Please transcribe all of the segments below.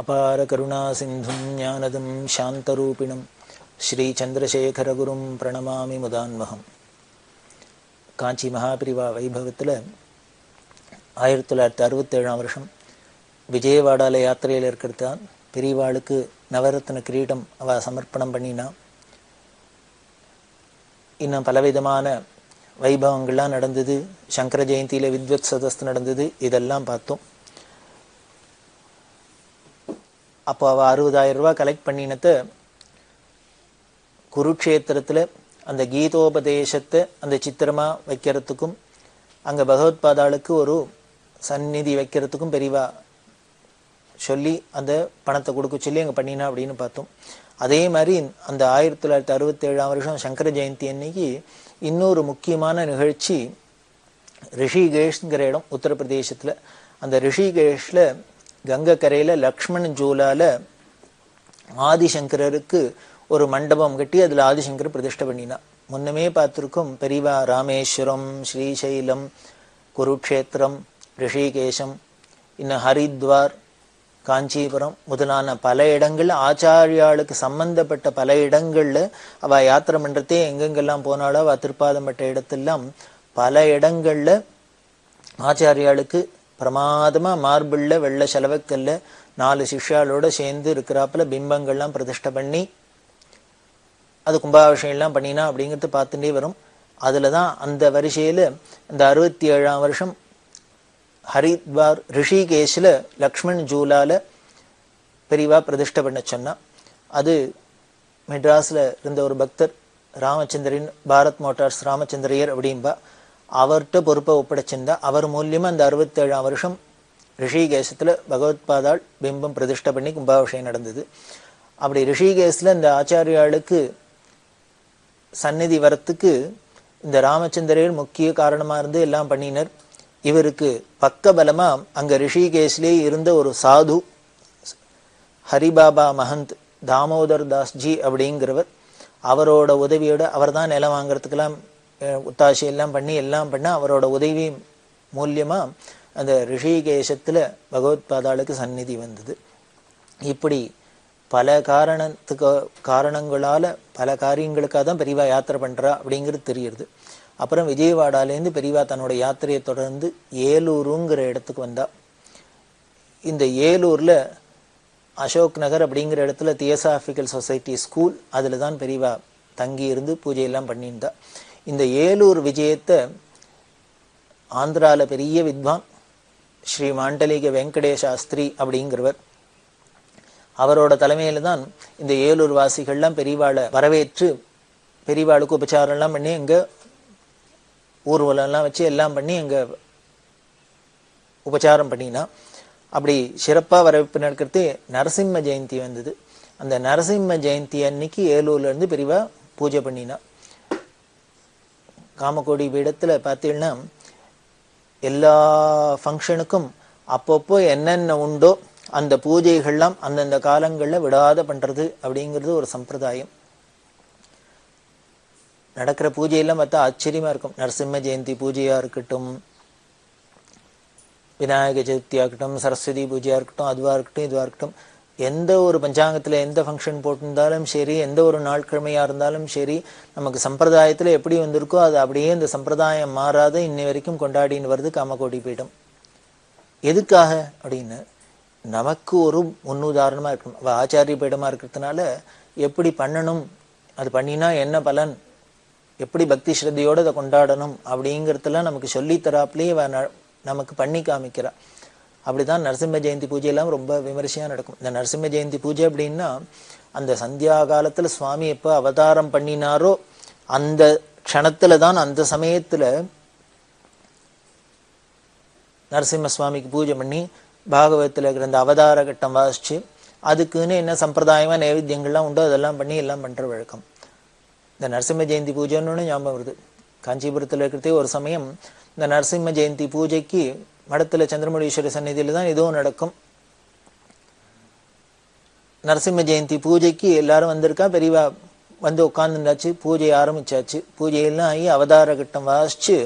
அபார கருணா சிந்தும் ஞானதம் சாந்தரூபிணம் ஸ்ரீ சந்திரசேகரகுரும் பிரணமாமி முதான்மகம். காஞ்சி மகாபிரிவா வைபவத்தில் 1967 வருஷம் விஜயவாடாவில் யாத்திரையில் இருக்கிறது தான் பெரியவாளுக்கு நவரத்ன கிரீடம் அவள் சமர்ப்பணம் பண்ணினா. இன்னும் பலவிதமான வைபவங்கள்லாம் நடந்தது. சங்கர ஜெயந்தியில் வித்வத் சதஸ்து நடந்தது. இதெல்லாம் பார்த்தோம். அப்போ அவள் 60,000 ரூபா கலெக்ட் பண்ணினத்தை குருக்ஷேத்திரத்தில் அந்த கீதோபதேசத்தை அந்த சித்திரமாக வைக்கிறதுக்கும் அங்கே பகவத்பாதாளுக்கு ஒரு சந்நிதி வைக்கிறதுக்கும் பெரியவா சொல்லி அந்த பணத்தை கொடுக்க சொல்லி அங்கே பண்ணினா அப்படின்னு பார்த்தோம். அதே மாதிரி அந்த 1967 வருஷம் சங்கர ஜெயந்தி அன்னைக்கு இன்னொரு முக்கியமான நிகழ்ச்சி ரிஷிகேஷ்ங்கிற இடம் உத்தரப்பிரதேசத்தில். அந்த ரிஷிகேஷில் கங்கை கரையில் லக்ஷ்மண் ஜூலால ஆதிசங்கரருக்கு ஒரு மண்டபம் கட்டி அதில் ஆதிசங்கர் பிரதிஷ்டை பண்ணினா. முன்னமே பார்த்துருக்கோம் பெரியவா ராமேஸ்வரம், ஸ்ரீசைலம், குருக்ஷேத்திரம், ரிஷிகேஷம், இன்னும் ஹரித்வார், காஞ்சிபுரம் முதலான பல இடங்கள்ல ஆச்சாரியாளுக்கு சம்பந்தப்பட்ட பல இடங்கள்ல அவ யாத்திரை பண்றதே எங்கெங்கெல்லாம் போனாலும் அவ திருப்பாதம் பட்ட இடத்தெல்லாம் பல இடங்கள்ல ஆச்சாரியாளுக்கு பிரமாதமா மார்பிள்ல வெள்ளை செலவக்கல்ல 4 சிஷ்யாளோட சேர்ந்து இருக்கிறாப்புல பிம்பங்கள்லாம் பிரதிஷ்டை பண்ணி அது கும்பாபிஷேகம் எல்லாம் பண்ணினா அப்படிங்கிறது பார்த்துட்டே வரும். அதுலதான் அந்த வரிசையில இந்த 67 வருஷம் ஹரித்வார் ரிஷிகேஷ்ல லக்ஷ்மண் ஜூலால பெரியவா பிரதிஷ்டை பண்ண சொன்னா. அது மெட்ராஸ்ல இருந்த ஒரு பக்தர் ராமச்சந்திரன், பாரத் மோட்டார்ஸ் ராமச்சந்திரையர் அப்படின்பா, அவர்கிட்ட பொறுப்பை ஒப்படைச்சிருந்தா. அவர் மூலியமா அந்த 67 வருஷம் ரிஷிகேசத்துல பகவத்பாதாள் பிம்பம் பிரதிஷ்டை பண்ணி கும்பாபிஷேகம் நடந்தது. அப்படி ரிஷிகேஷ்ல இந்த ஆச்சாரியாளுக்கு சந்நிதி வரத்துக்கு இந்த ராமச்சந்திரர் முக்கிய காரணமா இருந்து எல்லாம் பண்ணினர். இவருக்கு பக்க பலமா அங்க ரிஷிகேஷ்லே இருந்த ஒரு சாது ஹரிபாபா மஹந்த் தாமோதர் தாஸ்ஜி அப்படிங்கிறவர், அவரோட உதவியோட அவர் தான் நிலம் வாங்கறதுக்கெல்லாம் உத்தாசி எல்லாம் பண்ணி எல்லாம் பண்ண அவரோட உதவி மூலியமா அந்த ரிஷிகேஷத்துல பகவத்பாதாளுக்கு சந்நிதி வந்தது. இப்படி பல காரணங்களால பல காரியங்களுக்காக தான் பெரியவா யாத்திரை பண்றா அப்படிங்கிறது தெரியுது. அப்புறம் விஜயவாடாலேருந்து பெரியவா தன்னோட யாத்திரையை தொடர்ந்து ஏலூருங்கிற இடத்துக்கு வந்தா. இந்த ஏலூர்ல அசோக் நகர் அப்படிங்கிற இடத்துல தியோசாபிக்கல் சொசைட்டி ஸ்கூல், அதுல தான் பெரியவா தங்கி இருந்து பூஜையெல்லாம் பண்ணியிருந்தா. இந்த ஏலூர் விஜயத்தை ஆந்திரால பெரிய வித்வான் ஸ்ரீ மாண்டலிக வெங்கடேசாஸ்திரி அப்படிங்கிறவர், அவரோட தலைமையில தான் இந்த ஏலூர் வாசிகள்லாம் பெரியவாளை வரவேற்று பெரியவாளுக்கு உபச்சாரம் எல்லாம் பண்ணி எங்க ஊர்வலம் எல்லாம் வச்சு எல்லாம் பண்ணி எங்க உபச்சாரம் பண்ணினா. அப்படி சிறப்பா வரவேற்பு நடக்கிறது நரசிம்ம ஜெயந்தி வந்தது. அந்த நரசிம்ம ஜெயந்தி அன்னைக்கு ஏலூர்ல இருந்து பெரியவா பூஜை பண்ணினா. காமகோடி பீடத்துல பார்த்தீங்கன்னா எல்லா ஃபங்க்ஷனுக்கும் அப்பப்போ என்னென்ன உண்டோ அந்த பூஜைகள்லாம் அந்தந்த காலங்கள்ல விடாத பண்றது அப்படிங்கிறது ஒரு சம்பிரதாயம். நடக்கிற பூஜையெல்லாம் பார்த்தா ஆச்சரியமா இருக்கும். நரசிம்ம ஜெயந்தி பூஜையா இருக்கட்டும், விநாயக சதுர்த்தியா இருக்கட்டும், சரஸ்வதி பூஜையா இருக்கட்டும், அதுவா இருக்கட்டும் இதுவா இருக்கட்டும், எந்த ஒரு பஞ்சாங்கத்துல எந்த ஃபங்க்ஷன் போட்டிருந்தாலும் சரி, எந்த ஒரு நாட்கிழமையா இருந்தாலும் சரி, நமக்கு சம்பிரதாயத்துல எப்படி வந்திருக்கோ அது அப்படியே இந்த சம்பிரதாயம் மாறாத இன்னை வரைக்கும் கொண்டாடின்னு வருது காமகோடி பீடம். எதுக்காக அப்படின்னு நமக்கு ஒரு முன்னுதாரணமா இருக்கணும். ஆச்சாரிய பீடமா இருக்கிறதுனால எப்படி பண்ணணும், அது பண்ணினா என்ன பலன், எப்படி பக்தி ஸ்ரத்தையோடு அதை கொண்டாடணும் அப்படிங்கிறதுலாம் நமக்கு சொல்லித்தராப்புலேயே நமக்கு பண்ணி காமிக்கிறா. அப்படிதான் நரசிம்ம ஜெயந்தி பூஜையெல்லாம் ரொம்ப விமரிசையா நடக்கும். இந்த நரசிம்ம ஜெயந்தி பூஜை அப்படின்னா அந்த சந்தியா காலத்துல சுவாமி எப்போ அவதாரம் பண்ணினாரோ அந்த க்ஷணத்துல தான், அந்த சமயத்துல நரசிம்ம சுவாமிக்கு பூஜை பண்ணி பாகவத்துல இருக்கிற அந்த அவதார கட்டம் வாசிச்சு அதுக்குன்னு என்ன சம்பிரதாயமா நைவேத்தியங்கள்லாம் உண்டோ அதெல்லாம் பண்ணி எல்லாம் பண்ற வழக்கம். இந்த நரசிம்ம ஜெயந்தி பூஜைன்னு ஞாபகம் வருது. காஞ்சிபுரத்துல இருக்கிறதே ஒரு சமயம் இந்த நரசிம்ம ஜெயந்தி பூஜைக்கு மடத்துல சந்திரமௌலீஸ்வரர் சந்நிதியில தான் ஏதோ நடக்கும். நரசிம்ம ஜெயந்தி பூஜைக்கு எல்லாரும் வந்திருக்கா, பெரியவா வந்து உட்கார்ந்துட்டாச்சு, பூஜை ஆரம்பிச்சாச்சு. பூஜையெல்லாம் ஆகி அவதார கட்டம் வாசிச்சு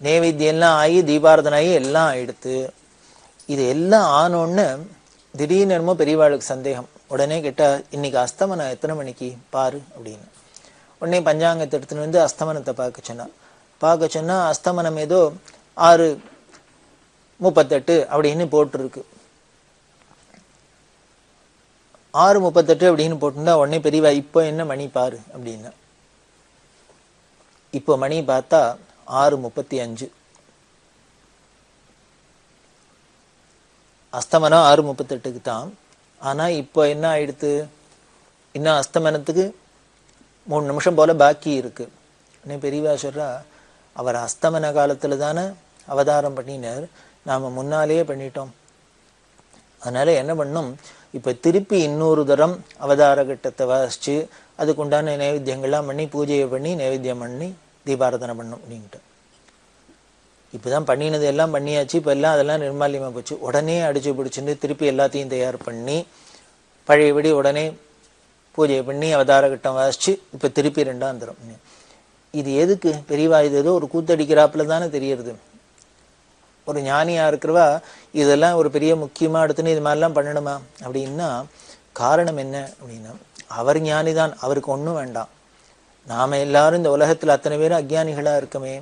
நைவேத்தியம் எல்லாம் ஆகி தீபாரதனை ஆகி எல்லாம் ஆயிடுத்து. இது எல்லாம் ஆனோன்னு திடீர்னு என்னமோ பெரியவாளுக்கு சந்தேகம். உடனே கேட்டா, இன்னைக்கு அஸ்தமனம் எத்தனை மணிக்கு பாரு அப்படின்னு. உடனே பஞ்சாங்கத்தை எடுத்துன்னு வந்து அஸ்தமனத்தை பார்க்க சொன்னா அஸ்தமனம் ஏதோ 6:38 அப்படின்னு போட்டுருக்கு. 6:38 அப்படின்னு போட்டுருந்தா உடனே பெரியவா, இப்போ என்ன மணி பாரு அப்படின்னா. இப்போ மணி பார்த்தா 6:35. அஸ்தமனம் 6:38க்கு தான். ஆனா இப்போ என்ன ஆயிடுத்து, இன்னும் அஸ்தமனத்துக்கு 3 நிமிஷம் போல பாக்கி இருக்கு. பெரியவா சொல்றா, அவர் அஸ்தமன காலத்துல தானே அவதாரம் பண்ணினார், நாம முன்னாலேயே பண்ணிட்டோம். அதனால என்ன பண்ணும், இப்ப திருப்பி இன்னொரு தரம் அவதார கட்டத்தை வாசிச்சு அதுக்குண்டான நைவேத்தியங்கள்லாம் பண்ணி பூஜையை பண்ணி நைவேத்தியம் பண்ணி தீபாராதனை பண்ணும் அப்படின்ட்டு. இப்பதான் பண்ணினது எல்லாம் பண்ணியாச்சு, இப்ப எல்லாம் அதெல்லாம் நிர்மாலியமா போச்சு. உடனே அடிச்சு பிடிச்சுட்டு திருப்பி எல்லாத்தையும் தயார் பண்ணி பழையபடி உடனே பூஜை பண்ணி அவதார கட்டம் வாசிச்சு இப்ப திருப்பி 2ஆம் தரம். இது எதுக்கு பெரியவா, இது ஏதோ ஒரு கூத்தடிக்கிறாப்புல தானே தெரியறது. ஒரு ஞானியா இருக்கிறவா இதெல்லாம் ஒரு பெரிய முக்கியமா எடுத்துன்னு இது மாதிரிலாம் பண்ணணுமா அப்படின்னா, காரணம் என்ன அப்படின்னா, அவர் ஞானிதான், அவருக்கு ஒண்ணும் வேண்டாம். நாம எல்லாரும் இந்த உலகத்துல அத்தனை பேரும் அஜ்ஞானிகளா இருக்கமே,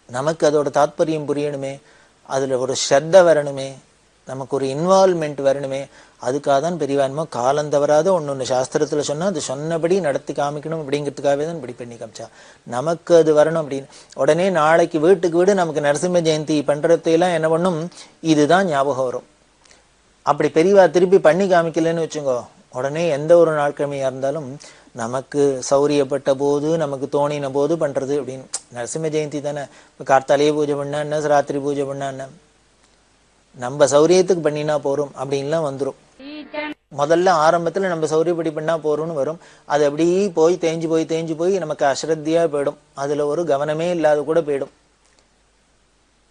நமக்கு அதோட தாத்பரியம் புரியணுமே, அதுல ஒரு ஸ்ரத்த வரணுமே, நமக்கு ஒரு இன்வால்மெண்ட் வரணுமே. அதுக்காக தான் பெரியவான்மோ காலம் தவறாத ஒண்ணு சாஸ்திரத்துல சொன்னா அது சொன்னபடி நடத்தி காமிக்கணும் அப்படிங்கிறதுக்காகவே தான் இப்படி பண்ணி காமிச்சா. நமக்கு அது வரணும் அப்படின்னு உடனே நாளைக்கு வீட்டுக்கு வீடு நமக்கு நரசிம்ம ஜெயந்தி பண்றதையெல்லாம் என்ன பண்ணும், இதுதான் ஞாபகம் வரும். அப்படி பெரியவா திருப்பி பண்ணி காமிக்கலன்னு வச்சுங்கோ, உடனே எந்த ஒரு நாட்கிழமையா இருந்தாலும் நமக்கு சௌரியப்பட்ட போது நமக்கு தோணின போது பண்றது அப்படின்னு. நரசிம்ம ஜெயந்தி தானே, இப்போ கார்த்தாலேயே பூஜை பண்ணா என்ன, ராத்திரி பூஜை பண்ணா என்ன, நம்ம சௌரியத்துக்கு பண்ணினா போறோம் அப்படின்லாம் வந்துடும். முதல்ல ஆரம்பத்துல நம்ம சௌரியப்படி பண்ணா போறோம்னு வரும். அது அப்படி போய் தேஞ்சு போய் நமக்கு அஸ்ரத்தியா போயிடும். அதுல ஒரு கவனமே இல்லாத கூட போயிடும்.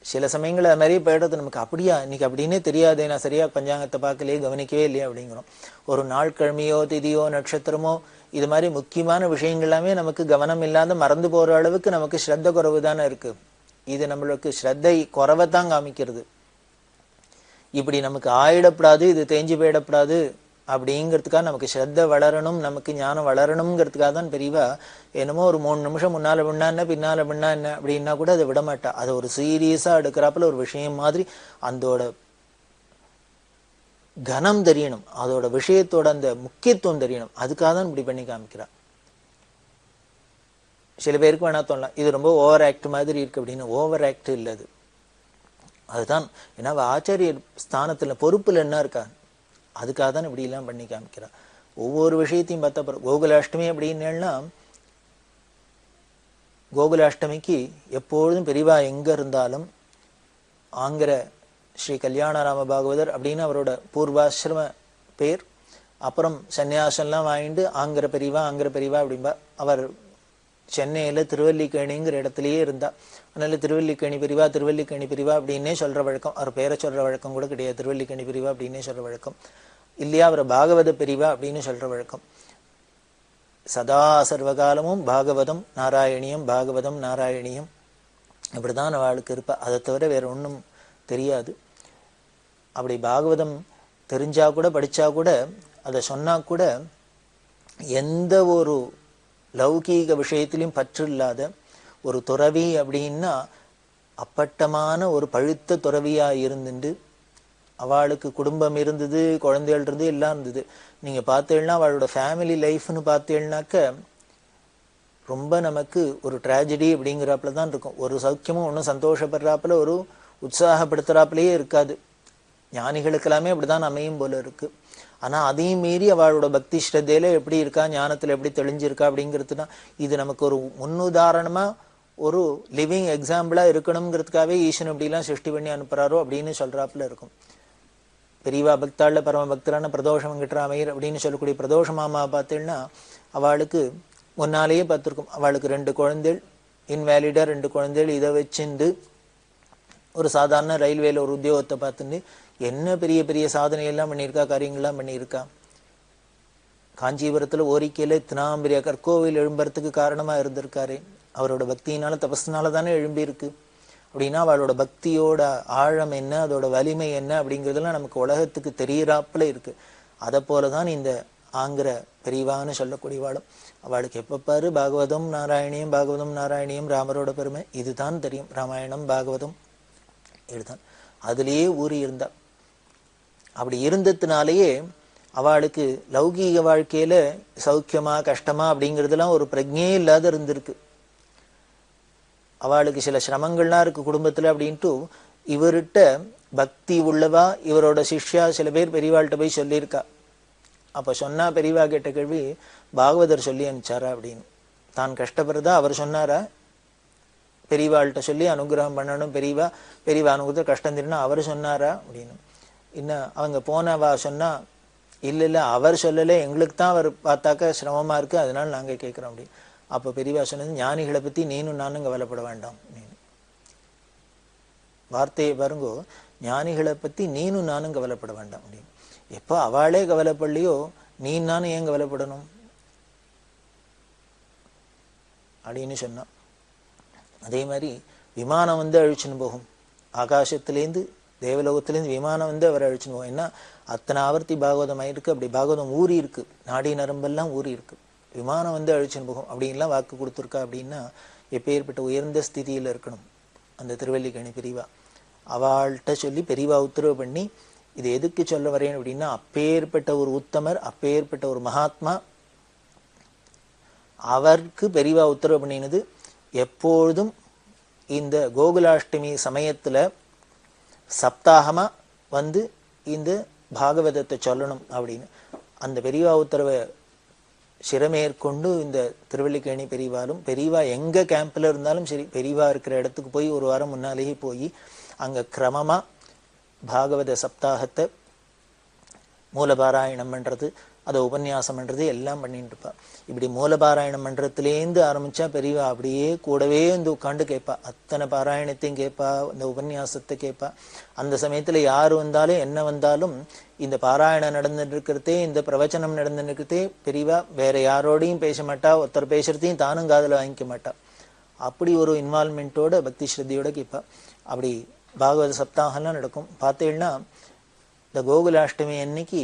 சில சமயங்கள் அது மாதிரியே போயிடுறது. நமக்கு அப்படியா இன்னைக்கு அப்படின்னே தெரியாதே, நான் சரியா பஞ்சாங்கத்தை பார்க்கலையே, கவனிக்கவே இல்லையா அப்படிங்கிறோம். ஒரு நாள் கிழமையோ திதியோ நட்சத்திரமோ இது மாதிரி முக்கியமான விஷயங்கள் எல்லாமே நமக்கு கவனம் இல்லாத மறந்து போற அளவுக்கு நமக்கு ஸ்ரத்த குறைவு தானே இருக்கு. இது நம்மளுக்கு ஸ்ரத்தை குறைவை தான் காமிக்கிறது. இப்படி நமக்கு ஆயிடப்படாது, இது தேஞ்சு போயிடப்படாது அப்படிங்கிறதுக்காக, நமக்கு ஸ்ரத்த வளரணும், நமக்கு ஞானம் வளரணுங்கிறதுக்காக தான் பெரியவா என்னமோ ஒரு 3 நிமிஷம் முன்னால பண்ணா என்ன பின்னால பண்ணா என்ன அப்படின்னா கூட அதை விடமாட்டா. அதை ஒரு சீரியஸா எடுக்கிறாப்புல ஒரு விஷயம் மாதிரி அதோட கனம் தெரியணும், அதோட விஷயத்தோட அந்த முக்கியத்துவம் தெரியணும். அதுக்காக தான் இப்படி பண்ணி காமிக்கிறா. சில பேருக்கு வேணா தோணலாம் இது ரொம்ப ஓவர் ஆக்ட் மாதிரி இருக்கு அப்படின்னு. ஓவர் ஆக்ட் இல்லை அது. அதுதான் ஏன்னா ஆச்சாரியர் ஸ்தானத்துல பொறுப்புல என்ன இருக்கா, அதுக்காக தான் இப்படி எல்லாம் பண்ணி காமிக்கிறா. ஒவ்வொரு விஷயத்தையும் பார்த்தா கோகுலாஷ்டமி அப்படின்னா, கோகுலாஷ்டமிக்கு எப்பொழுதும் பெரியவா எங்க இருந்தாலும் ஆங்கிற ஸ்ரீ கல்யாணராம பாகவதர் அப்படின்னு அவரோட பூர்வாசிரம பேர். அப்புறம் சன்னியாசம்லாம் வாங்கிட்டு ஆங்கிற பெரியவா அப்படின்பா. அவர் சென்னையில திருவல்லிக்கேணிங்கிற இடத்துலயே இருந்தா. அதனால திருவல்லிக்கேணி பிரிவா அப்படின்னே சொல்ற வழக்கம். அவர் பேரை சொல்ற வழக்கம் கூட கிடையாது, திருவல்லிக்கேணி பிரிவா அப்படின்னே சொல்ற வழக்கம் இல்லையா. அவர் பாகவத பிரிவா அப்படின்னு சொல்ற வழக்கம். சதா சர்வகாலமும் பாகவதம் நாராயணியம் அப்படிதான் அவளுக்கு இருப்பா. அதை தவிர வேற ஒன்றும் தெரியாது. அப்படி பாகவதம் தெரிஞ்சா கூட படிச்சா கூட அதை சொன்னா கூட எந்த ஒரு லௌகீக விஷயத்திலையும் பற்று இல்லாத ஒரு துறவி அப்படின்னா அப்பட்டமான ஒரு பழுத்த துறவியா இருந்துட்டு, அவளுக்கு குடும்பம் இருந்தது, குழந்தைகள் இருந்தது, எல்லாம் இருந்தது. நீங்க பார்த்தீங்கன்னா அவளோட ஃபேமிலி லைஃப்னு பார்த்தீங்கன்னாக்க ரொம்ப நமக்கு ஒரு ட்ராஜடி அப்படிங்கிறாப்புல தான் இருக்கும். ஒரு சௌக்கியமும் ஒன்றும் சந்தோஷப்படுறாப்புல ஒரு உற்சாகப்படுத்துறாப்புலயே இருக்காது. ஞானிகளுக்கு எல்லாமே அப்படிதான் அமையும் போல இருக்கு. ஆனா அதையும் மீறி அவளோட பக்தி ஸ்ரத்தையில எப்படி இருக்கா, ஞானத்துல எப்படி தெளிஞ்சிருக்கா அப்படிங்கிறதுனா இது நமக்கு ஒரு முன்னுதாரணமா ஒரு லிவிங் எக்ஸாம்பிளா இருக்கணுங்கிறதுக்காகவே ஈசன் இப்படிலாம் சிருஷ்டி பண்ணி அனுப்புறாரோ அப்படின்னு சொல்றாப்புல இருக்கும். பெரியவா பக்தாள்ல பரம பக்தரான பிரதோஷ வெங்கட்ராமையர் அப்படின்னு சொல்லக்கூடிய பிரதோஷ மாமா பார்த்தீங்கன்னா அவளுக்கு முன்னாலேயே பார்த்துருக்கும். அவளுக்கு 2 குழந்தைகள், இன்வேலிடா 2 குழந்தைகள். இதை வச்சுண்டு ஒரு சாதாரண ரயில்வேல ஒரு உத்தியோகத்தை பார்த்துட்டு என்ன பெரிய பெரிய சாதனை எல்லாம் பண்ணியிருக்கா, காரியங்கள்லாம் பண்ணியிருக்கா. காஞ்சிபுரத்துல ஓரிக்கையில தினாம்பரிய கற்கோவில் எழும்புறதுக்கு காரணமா இருந்திருக்காரு. அவரோட பக்தியினால தபஸ்னால தானே எழும்பி இருக்கு. அப்படின்னா அவளோட பக்தியோட ஆழம் என்ன, அதோட வலிமை என்ன அப்படிங்கிறதுலாம் நமக்கு உலகத்துக்கு தெரியறாப்புல இருக்கு. அதை போலதான் இந்த ஆங்கிற பெரியவான்னு சொல்லக்கூடியவாளும். அவளுக்கு எப்ப பாரு பாகவதம் நாராயணியம், பாகவதம் நாராயணியம், ராமரோட பெருமை இதுதான் தெரியும். ராமாயணம் பாகவதம் இதுதான். அதுலேயே ஊறி இருந்தா. அப்படி இருந்ததுனாலேயே அவளுக்கு லௌகீக வாழ்க்கையில சௌக்கியமா கஷ்டமா அப்படிங்கிறதுலாம் ஒரு பிரஜையே இல்லாத இருந்திருக்கு. அவளுக்கு சில சிரமங்கள்லாம் இருக்கு குடும்பத்துல அப்படின்ட்டு இவர்கிட்ட பக்தி உள்ளவா இவரோட சிஷ்யா சில பேர் பெரியவாள்கிட்ட போய் சொல்லியிருக்கா. அப்ப சொன்னா பெரியவா கேட்ட கேள்வி, பாகவதர் சொல்லி அனுப்பிச்சாரா அப்படின்னு. தான் கஷ்டப்படுறதா அவர் சொன்னாரா, பெரியவாள்கிட்ட சொல்லி அனுகிரகம் பண்ணணும், பெரியவா அனுகிரகத்தை கஷ்டம் தெரியும்னா அவர் சொன்னாரா அப்படின்னு. இன்னும் அவங்க போனவா சொன்னா, இல்ல அவர் சொல்லல, எங்களுக்கு தான் அவர் பார்த்தாக்க சிரமமா இருக்கு, அதனால நாங்க கேட்கிறோம் அப்படின்னு. அப்ப பெரியவா சொன்னது, ஞானிகளை பத்தி நீனும் நானும் கவலைப்பட வேண்டாம். வார்த்தையை பாருங்கோ, ஞானிகளை பத்தி நீனும் நானும் கவலைப்பட வேண்டாம் அப்படின்னு. எப்போ அவளே கவலைப்படலையோ நீ நானும் ஏன் கவலைப்படணும் அப்படின்னு சொன்னான். அதே மாதிரி விமானம் வந்து அழிச்சுன்னு போகும். ஆகாசத்திலேருந்து தேவலோகத்திலேருந்து விமானம் வந்து அவர் அழிச்சுன்னு போகும். ஏன்னா அத்தனை ஆவர்த்தி பாகவதம் ஆயிருக்கு. அப்படி பாகவதம் ஊறி இருக்கு, நாடி நரம்பெல்லாம் ஊறி இருக்கு. விமானம் வந்து அழிச்சுன்னு போகும் அப்படின்லாம் வாக்கு கொடுத்துருக்கா. அப்படின்னா எப்பேற்பட்ட உயர்ந்த ஸ்திதியில இருக்கணும் அந்த திருவல்லிக்கேணி பெரியவா. அவள்கிட்ட சொல்லி பெரியவா உத்தரவு பண்ணி, இது எதுக்கு சொல்ல வரேன் அப்படின்னா, அப்பேற்பட்ட ஒரு உத்தமர், அப்பேற்பட்ட ஒரு மகாத்மா, அவருக்கு பெரியவா உத்தரவு பண்ணினது எப்பொழுதும் இந்த கோகுலாஷ்டமி சமயத்துல சப்தாகமா வந்து இந்த பாகவதத்தை சொல்லணும் அப்படின்னு. அந்த பெரியவா உத்தரவை சிரமேற்கொண்டு இந்த திருவல்லிக்கேணி பெரியவாலும், பெரியவா எங்க கேம்ப்ல இருந்தாலும் சரி, பெரியவா இருக்கிற இடத்துக்கு போய் ஒரு வாரம் முன்னாலேயே போய் அங்க கிரமமா பாகவத சப்தாகத்தை மூலபாராயணம் பண்றது, அதை உபன்யாசம் பண்றது எல்லாம் பண்ணிட்டு இருப்பா. இப்படி மூலபாராயணம் பண்றதுலேருந்து ஆரம்பிச்சா பெரியவா அப்படியே கூடவே வந்து உட்காந்து கேட்பா. அத்தனை பாராயணத்தையும் கேட்பா, இந்த உபன்யாசத்தை கேட்பா. அந்த சமயத்துல யாரு வந்தாலும் என்ன வந்தாலும் இந்த பாராயணம் நடந்துட்டு இருக்கிறதே, இந்த பிரவச்சனம் நடந்துட்டு இருக்கிறதே பெரியவா வேற யாரோடையும் பேச மாட்டா, ஒருத்தர் பேசுறதையும் தானும் காதுல வாங்கிக்க மாட்டா. அப்படி ஒரு இன்வால்மெண்ட்டோட பக்தி ஸ்ரத்தையோட கேட்பா. அப்படி பாகவத சப்தாகம்லாம் நடக்கும். பார்த்தீங்கன்னா இந்த கோகுலாஷ்டமி அன்னைக்கு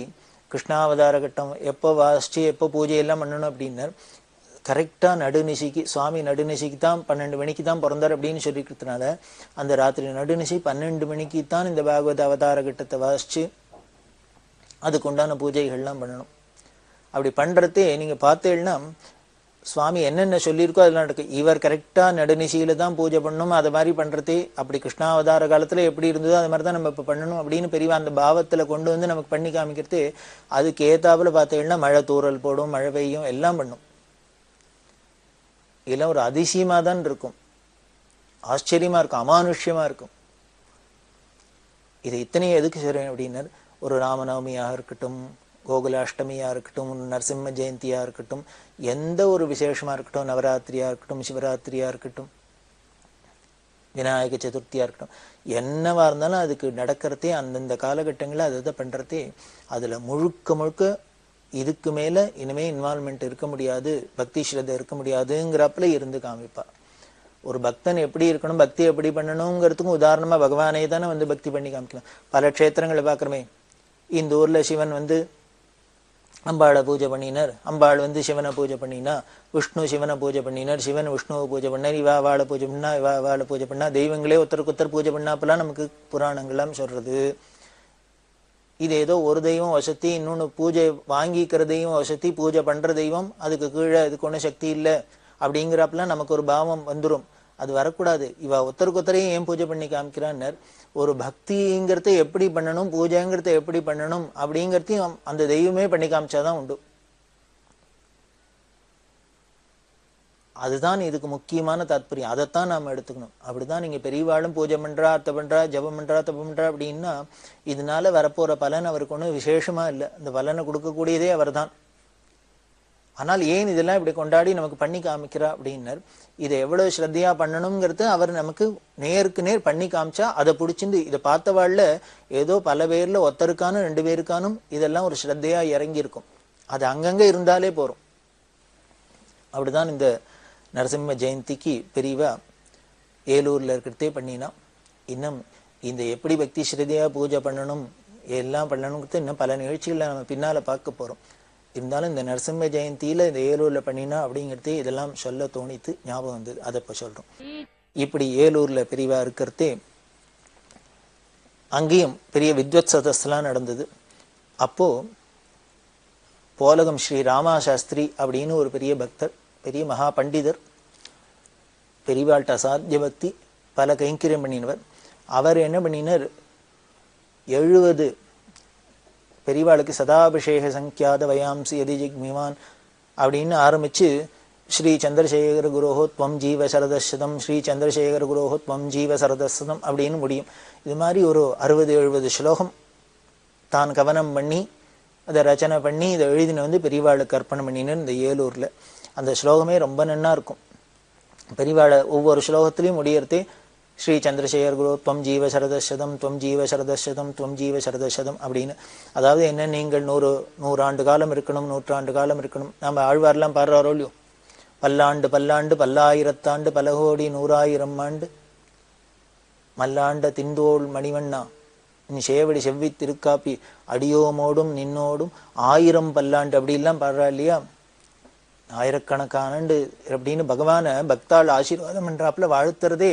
கிருஷ்ணாவதார கட்டம் எப்போ வாசிச்சு எப்போ பூஜையெல்லாம் பண்ணணும் அப்படின்னார். கரெக்டா நடுநிசிக்கு, சுவாமி நடுநிசிக்கு தான் 12 மணிக்கு தான் பிறந்தார் அப்படின்னு சொல்லிக்கிறதுனால அந்த ராத்திரி நடுநிசி 12 மணிக்கு தான் இந்த பாகவத அவதார கட்டத்தை வாசிச்சு அதுக்கு உண்டான பூஜைகள்லாம் பண்ணணும். அப்படி பண்றதே நீங்க பார்த்தீங்கன்னா சுவாமி என்னென்ன சொல்லியிருக்கோ அதெல்லாம் நடக்கு. இவர் கரெக்டா நடுநிசியில தான் பூஜை பண்ணணும், அது மாதிரி பண்றதே. அப்படி கிருஷ்ணாவதார காலத்துல எப்படி இருந்ததோ அது மாதிரி தான் நம்ம இப்ப பண்ணணும் அப்படின்னு பெரியவா அந்த பாவத்துல கொண்டு வந்து நமக்கு பண்ணி காமிக்கிறது. அதுக்கு ஏத்தாப்புல பார்த்தீங்கன்னா மழை தூறல் போடும், மழை பெய்யும், எல்லாம் பண்ணும். இதெல்லாம் ஒரு அதிசயமா தான் இருக்கும், ஆச்சரியமா இருக்கும், அமானுஷ்யமா இருக்கும். இது இத்தனையும் எதுக்கு சொல்றேன் அப்படின்னா, ஒரு ராமநவமியாக இருக்கட்டும், கோகுலாஷ்டமியா இருக்கட்டும், நரசிம்ம ஜெயந்தியா இருக்கட்டும், எந்த ஒரு விசேஷமா இருக்கட்டும், நவராத்திரியா இருக்கட்டும், சிவராத்திரியா இருக்கட்டும், விநாயக சதுர்த்தியா இருக்கட்டும், என்னவா இருந்தாலும் அதுக்கு நடக்கிறதே அந்தந்த காலகட்டங்களில் அதை பண்றதே. அதுல முழுக்க முழுக்க இதுக்கு மேல இனிமே இன்வால்மெண்ட் இருக்க முடியாது, பக்தி ஸ்ரத்தை இருக்க முடியாதுங்கிறப்பல இருந்து காமிப்பா. ஒரு பக்தன் எப்படி இருக்கணும், பக்தி எப்படி பண்ணணுங்கிறதுக்கும் உதாரணமா பகவானே தானே வந்து பக்தி பண்ணி காமிக்கலாம். பல க்ஷேத்திரங்களை பார்க்குறமே, இந்த ஊர்ல சிவன் வந்து அம்பாளை பூஜை பண்ணினார், அம்பாள் வந்து சிவனை பூஜை பண்ணினா, விஷ்ணு சிவனை பூஜை பண்ணினார், சிவன் விஷ்ணுவை பூஜை பண்ணார், இவா வாழை பூஜை பண்ணா, இவா வாழை பூஜை பண்ணா, தெய்வங்களே ஒருத்தருக்கு ஒருத்தர் பூஜை பண்ணாப்பெல்லாம் நமக்கு புராணங்கள்லாம் சொல்றது. இது ஏதோ ஒரு தெய்வம் வசதி, இன்னொன்னு பூஜை வாங்கிக்கிறதையும் வசதி, பூஜை பண்ற தெய்வம் அதுக்கு கீழே இதுக்கு ஒன்றும் சக்தி இல்லை அப்படிங்கிறப்பெல்லாம் நமக்கு ஒரு பாவம் வந்துடும். அது வரக்கூடாது. இவ ஒருத்தருக்கு ஒருத்தரையும் ஏன் பூஜை பண்ணி காமிக்கிறான்னர், ஒரு பக்திங்கிறத எப்படி பண்ணணும், பூஜைங்கிறத எப்படி பண்ணணும் அப்படிங்கிறதையும் அந்த தெய்வமே பண்ணி காமிச்சாதான் உண்டு. அதுதான் இதுக்கு முக்கியமான தாத்பரியம். அதைத்தான் நாம எடுத்துக்கணும். அப்படிதான் நீங்க பெரியவாளும் பூஜை பண்றா, அத்தை பண்றா, ஜபம் பண்றா, தப்பம் பண்றா அப்படின்னா இதனால வரப்போற பலன் அவருக்கு ஒன்றும் விசேஷமா இல்லை. இந்த பலனை கொடுக்கக்கூடியதே அவர் தான். ஆனால் ஏன் இதெல்லாம் இப்படி கொண்டாடி நமக்கு பண்ணி காமிக்கிறா அப்படின்னர், இதை எவ்வளவு ஸ்ரத்தையா பண்ணணுங்கிறது அவர் நமக்கு நேருக்கு நேர் பண்ணி காமிச்சா அதை பிடிச்சிருந்து இதை பார்த்தவாழ்ல ஏதோ பல பேர்ல ஒருத்தருக்கானும் 2 பேருக்கானும் இதெல்லாம் ஒரு ஸ்ரத்தையா இறங்கி இருக்கும். அது அங்கங்க இருந்தாலே போறோம். அப்படிதான் இந்த நரசிம்ம ஜெயந்திக்கு பெரியவா ஏலூர்ல இருக்கிறதே பண்ணினா. இன்னும் இந்த எப்படி பக்தி ஸ்ரத்தையா பூஜை பண்ணணும் எல்லாம் பண்ணணுங்கிறது இன்னும் பல நிகழ்ச்சிகளை நம்ம பின்னால பார்க்க போறோம். இருந்தாலும் இந்த நரசிம்ம ஜெயந்தியில இந்த ஏலூர்ல பண்ணினா அப்படிங்கிறதே இதெல்லாம் சொல்ல தோணித்து ஞாபகம் வந்தது. அதை இப்ப சொல்றோம். இப்படி ஏலூர்ல பெரியவா இருக்கிறதே அங்கேயும் பெரிய வித்வத் சதஸ்லாம் நடந்தது. அப்போ போலகம் ஸ்ரீ ராமா சாஸ்திரி அப்படின்னு ஒரு பெரிய பக்தர், பெரிய மகா பண்டிதர், பெரியவாள்கிட்ட அசாத்திய பக்தி, பல கைங்கரியம் பண்ணினவர். அவர் என்ன பண்ணினார், 70 பெரியவாளுக்கு சதாபிஷேக சங்கியாத வயாம்சி எதி ஜிக்மிவான் அப்படின்னு ஆரம்பிச்சு ஸ்ரீ சந்திரசேகர குரோஹோ துவம் ஜீவ சரதசதம், ஸ்ரீ சந்திரசேகர குரோஹோ துவம் ஜீவ சரதசதம் அப்படின்னு முடியும். இது மாதிரி ஒரு 60-70 ஸ்லோகம் தான் கவனம் பண்ணி அதை ரச்சனை பண்ணி இதை எழுதின பெரியவாளுக்கு அர்ப்பணம் பண்ணின்னு இந்த ஏலூர்ல. அந்த ஸ்லோகமே ரொம்ப நன்னா இருக்கும். பெரியவாளை ஒவ்வொரு ஸ்லோகத்திலையும் முடியறதே ஸ்ரீ சந்திரசேகர குரு துவம் ஜீவ சரதசதம் துவம் ஜீவ சரதசதம் துவம் ஜீவ சரதசதம் அப்படின்னு. அதாவது என்ன, நீங்கள் 100 ஆண்டு காலம் இருக்கணும், 100 காலம் இருக்கணும். நம்ம ஆழ்வார்லாம் பாடுறாரோ இல்லையோ, பல்லாண்டு பல்லாண்டு பல்லாயிரத்தாண்டு பல கோடி 100,000 ஆண்டு மல்லாண்ட திந்தோள் மணிவண்ணா நீ சேவடி செவ்வி திருக்காப்பி அடியோமோடும் நின்னோடும் 1000 பல்லாண்டு அப்படிலாம் பாடுறா இல்லையா. ஆயிரக்கணக்கானண்டு அப்படின்னு பகவான பக்தாள் ஆசீர்வாதம் பண்றாப்புல வாழ்த்துறதே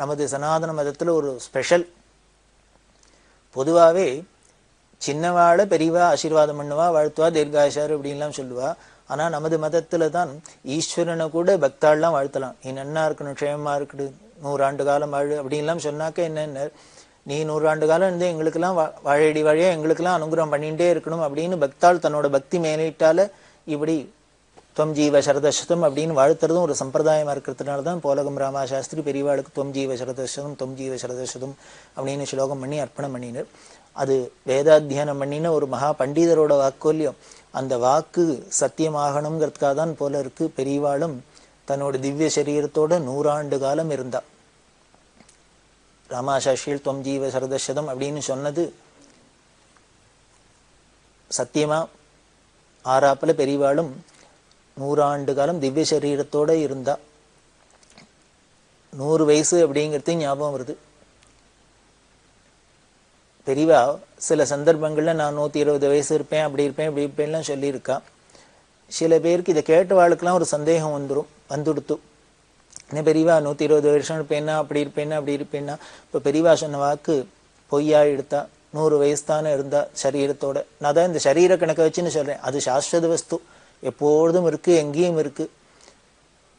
நமது சனாதன மதத்துல ஒரு ஸ்பெஷல். பொதுவாவே சின்னவாளை பெரியவா ஆசீர்வாதம் பண்ணுவா, வாழ்த்துவா, தீர்காயுஷார் அப்படின்லாம் சொல்லுவா. ஆனா நமது மதத்துல தான் ஈஸ்வரனை கூட பக்தாள்லாம் வாழ்த்தலாம். நீ நன்னா இருக்கணும், க்ஷேமமா இருக்குது, 100 ஆண்டு காலம் வாழு அப்படின்லாம் சொன்னாக்க என்னென்ன, நீ 100 ஆண்டு காலம் இருந்து எங்களுக்கெல்லாம் வாழையடி வாழையா எங்களுக்கெல்லாம் அனுகிரகம் பண்ணிட்டே இருக்கணும் அப்படின்னு பக்தாள் தன்னோட பக்தி மேலிட்டால இப்படி துவம் ஜீவ சரதசதம் அப்படின்னு வாழ்த்துறதும் ஒரு சம்பிரதாயமா இருக்கிறதுனால தான் போலகம் ராமா சாஸ்திரி பெரியவாளுக்கு துவம் ஜீவ சரதசதம் துவம் ஜீவ சரதசதம் அப்படின்னு ஸ்லோகம் பண்ணி அர்ப்பணம் பண்ணினர். அது வேதாத்தியானம் பண்ணின ஒரு மகா பண்டிதரோட வாக்கோல்யம். அந்த வாக்கு சத்தியமாகணுங்கிறதுக்காக தான் போல இருக்கு பெரியவாளும் தன்னோட திவ்ய சரீரத்தோட 100 ஆண்டு காலம் இருந்தா. ராமாசாஷியில் துவம் ஜீவ சரதசதம் அப்படின்னு சொன்னது சத்தியமா ஆறாப்புல பெரியவாளும் 100 ஆண்டு காலம் திவ்ய சரீரத்தோட இருந்தா. 100 வயசு அப்படிங்கிறது ஞாபகம் வருது. பெரியவா சில சந்தர்ப்பங்கள்ல நான் 120 வயசு இருப்பேன், அப்படி இருப்பேன், இப்படி இருப்பேன்லாம் சொல்லியிருக்கா. சில பேருக்கு இதை கேட்டவாளுக்கெல்லாம் ஒரு சந்தேகம் வந்துடுத்து. என்ன பெரியவா 120 வருஷம் இருப்பேன்னா, அப்படி இருப்பேன்னா, அப்படி இருப்பேன்னா. இப்ப பெரியவா சொன்ன வாக்கு பொய்யா எடுத்தா. 100 வயசு தானே இருந்தா சரீரத்தோட. நான் தான் இந்த சரீர கணக்கை வச்சுன்னு சொல்றேன். அது சாஸ்வத வஸ்து, எப்பொழுதும் இருக்கு, எங்கேயும் இருக்கு.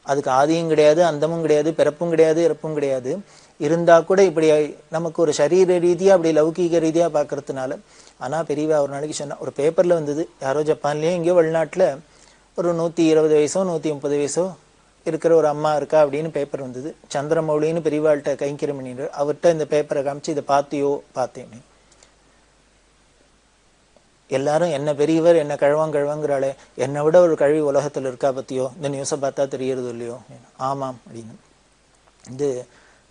அதுக்கு ஆதியும் கிடையாது, அந்தமும் கிடையாது, பிறப்பும் கிடையாது, இறப்பும் கிடையாது. இருந்தா கூட இப்படி நமக்கு ஒரு சரீர ரீதியா அப்படி லௌகீக ரீதியா பாக்குறதுனால. ஆனா பெரியவா ஒரு நாளைக்கு சொன்னா, ஒரு பேப்பர்ல வந்தது, யாரோ ஜப்பான்லயே எங்கேயோ வெளிநாட்டுல ஒரு 120 வயசோ 130 வயசோ இருக்கிற ஒரு அம்மா இருக்கா அப்படின்னு பேப்பர் வந்தது. சந்திரமௌலின்னு பெரியவாள்கிட்ட கைங்கரியம் பண்ணிட்டு அவர்கிட்ட இந்த பேப்பரை காமிச்சு, இதை பார்த்தியோ? பார்த்தேன். எல்லாரும் என்ன பெரியவர், என்ன கழுவாங்கிறாளே, என்னை விட ஒரு கழுவி உலகத்துல இருக்கா பத்தியோ, இந்த நியூஸை பார்த்தா தெரியறது இல்லையோ? ஆமாம் அப்படின்னு. இது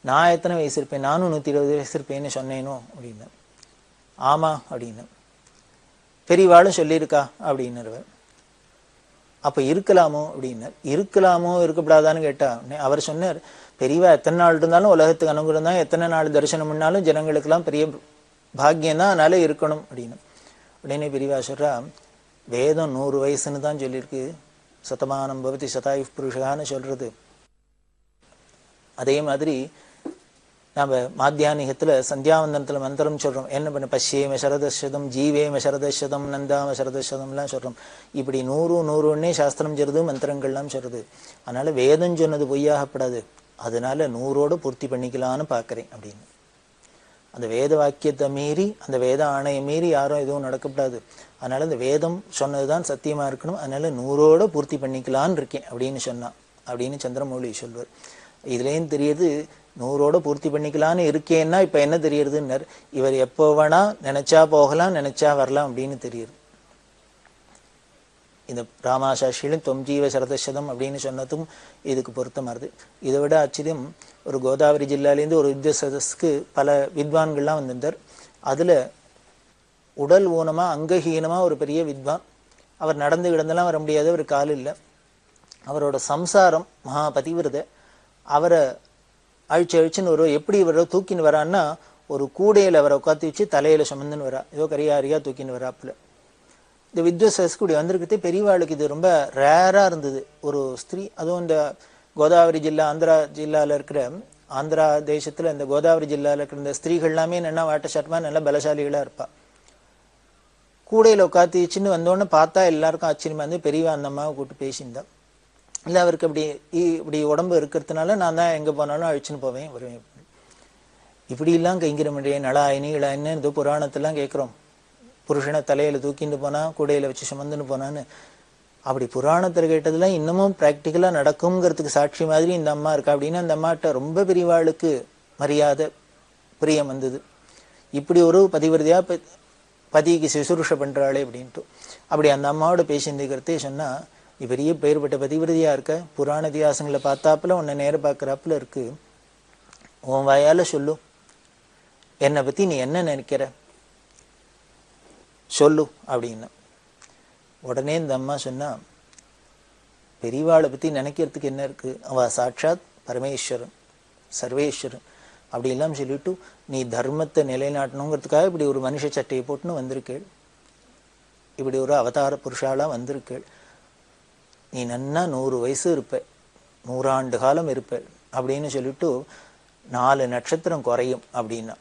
நான் எத்தனை வயசு இருப்பேன், நானும் 120 வயசு இருப்பேன்னு சொன்னேனோ அப்படின்னு. ஆமா அப்படின்னு. பெரியவாளும் சொல்லியிருக்கா அப்படின்னுருவர். அப்ப இருக்கலாமோ அப்படின்னார். இருக்கலாமோ இருக்கப்படாதான்னு கேட்டா அவர் சொன்னார், பெரியவா எத்தனை நாள் இருந்தாலும் உலகத்துக்கு அனுகிரகம் தான், எத்தனை நாள் தரிசனம் பண்ணாலும் ஜனங்களுக்கெல்லாம் பெரிய பாக்கியம் தான், அதனால இருக்கணும் அப்படின்னு. உடனே பெரியவா சொல்றா, வேதம் 100 வயசுன்னு தான் சொல்லியிருக்கு, சதமானம் பவதி சதாயு புருஷகான்னு சொல்றது. அதே மாதிரி நாம மாத்தியானிகத்துல சந்தியாவந்தனத்துல மந்திரம் சொல்றோம். என்ன பண்ண, பஷ்யேம சரதசதம் ஜீவேம சரதசதம் நந்தாம சரதசதம்லாம் சொல்றோம். இப்படி 100 சாஸ்திரம் சொல்றது, மந்திரங்கள்லாம் சொல்றது. அதனால வேதம் சொன்னது பொய்யாகப்படாது, அதனால 100ஓட பூர்த்தி பண்ணிக்கலான்னு பாக்குறேன் அப்படின்னு. அந்த வேத வாக்கியத்தை மீறி, அந்த வேத ஆணையை மீறி யாரும் எதுவும் நடக்கப்படாது. அதனால இந்த வேதம் சொன்னதுதான் சத்தியமா இருக்கணும், அதனால 100ஓட பூர்த்தி பண்ணிக்கலான்னு இருக்கேன் அப்படின்னு சொன்னான் அப்படின்னு சந்திரமௌலி சொல்வார். இதுலேயும் தெரியுது 100ஓட பூர்த்தி பண்ணிக்கலான்னு இருக்கேன்னா இப்ப என்ன தெரியுதுன்னு, இவர் எப்போ வேணா நினைச்சா போகலாம், நினைச்சா வரலாம் அப்படின்னு தெரியுது. இந்த ராமாசாஷியிலும் துவம் ஜீவ சரதசதம் அப்படின்னு சொன்னதும் இதுக்கு பொருத்தமாறுது. இதை விட ஆச்சரியம், ஒரு கோதாவரி ஜில்லாலேருந்து ஒரு வித்ய சதஸ்க்கு பல வித்வான்கள்லாம் வந்திருந்தார். அதுல உடல் ஊனமா அங்கஹீனமா ஒரு பெரிய வித்வான். அவர் நடந்து கிடந்தெல்லாம் வர முடியாது, அவர் கால் இல்லை. அவரோட சம்சாரம் மகா பதிவிரத. அவரை அழிச்சுன்னு ஒரு எப்படி இவரோ தூக்கின்னு வரான்னா ஒரு கூடையில அவரை உட்காந்து வச்சு தலையில சுமந்துன்னு வரா, ஏதோ கரியாரியா தூக்கின்னு வராப்புல. இந்த வித்வசஸ்குடி வந்திருக்கிறதே பெரியவாளுக்கு இது ரொம்ப ரேரா இருந்தது. ஒரு ஸ்திரீ, அதுவும் இந்த கோதாவரி ஜில்லா ஆந்திரா ஜில்லால இருக்கிற ஆந்திரா தேசத்துல இந்த கோதாவரி ஜில்லால இருக்கிற இந்த ஸ்திரீகள் எல்லாமே நல்லா வாட்டசாட்டமா நல்லா பலசாலிகளா இருப்பா. கூடையில உட்காந்து வச்சுன்னு வந்தோன்னு பார்த்தா எல்லாருக்கும் ஆச்சரியமா இருந்து பெரியவா அந்த அம்மாவை கூப்பிட்டு பேசியிருந்தா. இல்லை அவருக்கு இப்படி உடம்பு இருக்கிறதுனால நான் தான் எங்கே போனாலும் அழிச்சுன்னு போவேன் வருவேன். இப்படிலாம் கைங்கிரமுடைய நலாயினி இளாயின்னு இது புராணத்தெல்லாம் கேட்குறோம். புருஷனை தலையில் தூக்கிட்டு போனா கூடையில் வச்சு சுமந்துன்னு போனான்னு. அப்படி புராணத்தில் கேட்டதெல்லாம் இன்னமும் ப்ராக்டிக்கலாக நடக்குங்கிறதுக்கு சாட்சி மாதிரி இந்த அம்மா இருக்கா. அப்படின்னு அந்த அம்மாட்ட ரொம்ப பெரியவாளுக்கு மரியாதை பிரியம் வந்தது. இப்படி ஒரு பதிவிரதையா பதிக்கு சுசுரூஷை பண்ணுறாளே அப்படின்ட்டு. அப்படி அந்த அம்மாவோட பேசியிருக்கிறதே சொன்னால், நீ பெரிய பெயர்பட்ட பதிவிரதியா இருக்க, புராண இதிகாசங்களை பார்த்தாப்புல உன்னை நேரம் பார்க்குறாப்புல இருக்கு, உன் வாயால சொல்லு, என்னை பற்றி நீ என்ன நினைக்கிற சொல்லு அப்படின்னா. உடனே இந்த அம்மா சொன்னா, பெரியவாளை பற்றி நினைக்கிறதுக்கு என்ன இருக்கு, அவ சாட்சாத் பரமேஸ்வரன் சர்வேஸ்வரன் அப்படிலாம் சொல்லிட்டு நீ தர்மத்தை நிலைநாட்டணுங்கிறதுக்காக இப்படி ஒரு மனுஷ சட்டையை போட்டுன்னு வந்திருக்கேள், இப்படி ஒரு அவதார புருஷாலாம் வந்திருக்கேள், நீ நன்னா 100 வயசு இருப்ப, 100 ஆண்டு காலம் இருப்ப அப்படின்னு சொல்லிட்டு 4 நட்சத்திரம் குறையும் அப்படின்னா.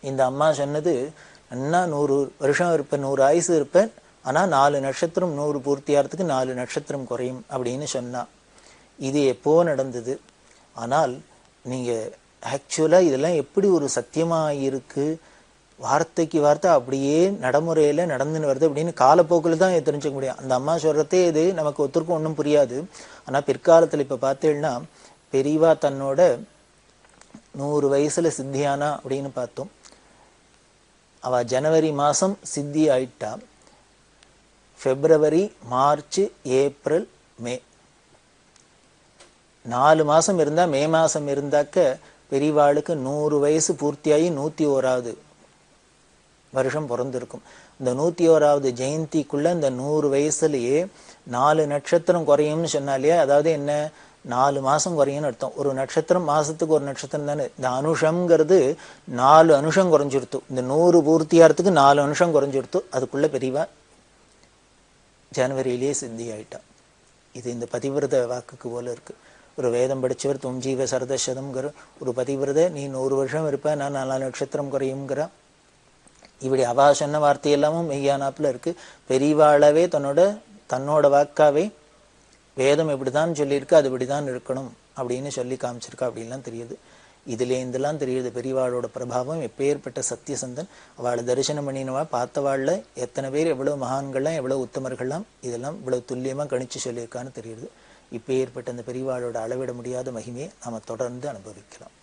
இந்த அம்மா சொன்னது நன்னா 100 வருஷம் இருப்பேன், 100 ஆயுசு இருப்பேன், ஆனால் 4 நட்சத்திரம் 100 பூர்த்தியாகிறதுக்கு 4 நட்சத்திரம் குறையும் அப்படின்னு சொன்னா. இது எப்போ நடந்தது? ஆனால் நீங்கள் ஆக்சுவலாக இதெல்லாம் எப்படி ஒரு சத்தியமாக இருக்கு, வார்த்தைக்கு வார்த்தை அப்படியே நடைமுறையில் நடந்துன்னு வருது அப்படின்னு காலப்போக்கில் தான் தெரிஞ்சுக்க முடியும். அந்த அம்மா சொல்கிறதே இது நமக்கு ஒருத்தருக்கும் ஒன்றும் புரியாது. ஆனால் பிற்காலத்தில் இப்போ பார்த்தேன்னா பெரியவா தன்னோட 100 வயசில் சித்தியானா அப்படின்னு பார்த்தோம். அவள் ஜனவரி மாதம் சித்தி ஆயிட்டா. பிப்ரவரி, மார்ச், ஏப்ரல், மே 4 மாதம் இருந்தால் மே மாதம் இருந்தாக்க பெரியவாளுக்கு 100 வயசு பூர்த்தியாகி 101வது வருஷம் பிறந்திருக்கும். இந்த 101வது ஜெயந்திக்குள்ள இந்த 100 வயசுலயே 4 நட்சத்திரம் குறையும்னு சொன்னாலே, அதாவது என்ன, 4 மாதம் குறையும்னு அர்த்தம். ஒரு நட்சத்திரம் மாசத்துக்கு ஒரு நட்சத்திரம் தானே. இந்த அனுஷங்கிறது 4 அனுஷம் குறைஞ்சிருத்து. இந்த 100 பூர்த்தியாகிறதுக்கு 4 அனுஷம் குறைஞ்சிருத்து. அதுக்குள்ள பெரியவா ஜனவரியிலேயே சித்தி ஆயிட்டா. இது இந்த பதிவிரத வாக்குக்கு போல இருக்கு. ஒரு வேதம் படிச்சவர் தும் ஜீவ சரதசதம்ங்கிற ஒரு பதிவிரத, நீ 100 வருஷம் இருப்ப, நான் 4 நட்சத்திரம் குறையுங்கிற. இப்படி அவா சொன்ன வார்த்தையெல்லாமும் மெய்யானாப்புல இருக்கு. பெரியவாளவே தன்னோட வாக்காவே வேதம் எப்படிதான் சொல்லியிருக்கு, அது இப்படிதான் இருக்கணும் அப்படின்னு சொல்லி காமிச்சிருக்கா அப்படின்லாம் தெரியுது. இதுலேருந்துலாம் தெரியுது பெரியவாளோட பிரபாவம் எப்பேற்பட்ட சத்தியசந்தன். அவளை தரிசனம் பண்ணினவா பார்த்தவாள்ல எத்தனை பேர் எவ்வளவு மகான்கள்லாம் எவ்வளவு உத்தமர்கள்லாம் இதெல்லாம் இவ்வளவு துல்லியமாக கணிச்சு சொல்லியிருக்கான்னு தெரியுது. இப்பேற்பட்ட அந்த பெரியவாளோட அளவிட முடியாத மகிமையை நாம் தொடர்ந்து அனுபவிக்கலாம்.